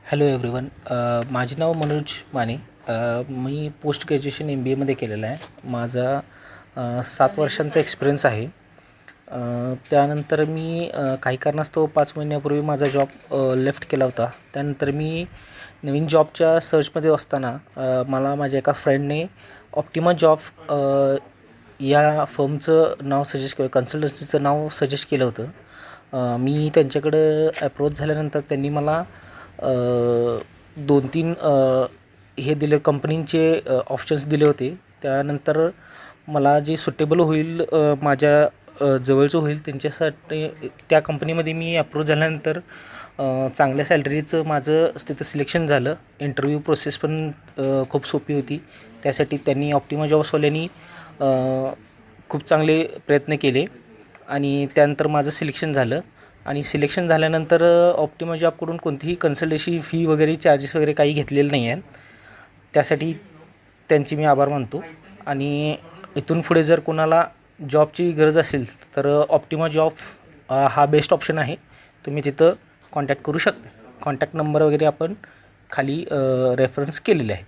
Hello everyone. माझे नाव मनोज माने. मी post graduation MBAमध्ये केलेलं आहे. माझा 7 वर्षांचा एक्सपिरियन्स आहे. त्यानंतर मी काही कारणास्तव 5 महिन्यापूर्वी माझा जॉब लेफ्ट केला होता. त्यानंतर मी नवीन जॉबच्या सर्चमध्ये असताना मला माझ्या एका फ्रेंडने ऑप्टिमा जॉब या फर्मचं नाव सजेस्ट केलं, कन्सल्टन्सीचं नाव सजेस्ट केलं होतं. मी त्यांच्याकडं ॲप्रोच झाल्यानंतर त्यांनी मला 2-3 हे दिले, कंपनींचे ऑप्शन्स दिले होते. त्यानंतर मला जे सुटेबल होईल, माझ्या जवळचं होईल त्यांच्यासाठी त्या कंपनीमध्ये मी अप्रोच झाल्यानंतर चांगल्या सॅलरीचं माझं तिथं सिलेक्शन झालं. इंटरव्ह्यू प्रोसेस पण खूप सोपी होती. त्यासाठी त्यांनी ऑप्टिमा जॉब्सवाल्यांनी खूप चांगले प्रयत्न केले आणि त्यानंतर माझं सिलेक्शन झालं. आणि सिलेक्शन झाल्यानंतर ऑप्टिमा जॉबकडून कोणतीही कन्सल्टन्सी फी वगैरे चार्जेस वगैरे काही घेतलेले नाही आहेत. त्यासाठी त्यांचे मी आभार मानतो. आणि इथून पुढे जर कोणाला जॉबची गरज असेल तर ऑप्टिमा जॉब हा बेस्ट ऑप्शन आहे. तुम्ही तिथं कॉन्टॅक्ट करू शकता. कॉन्टॅक्ट नंबर वगैरे आपण खाली रेफरन्स केलेले आहेत.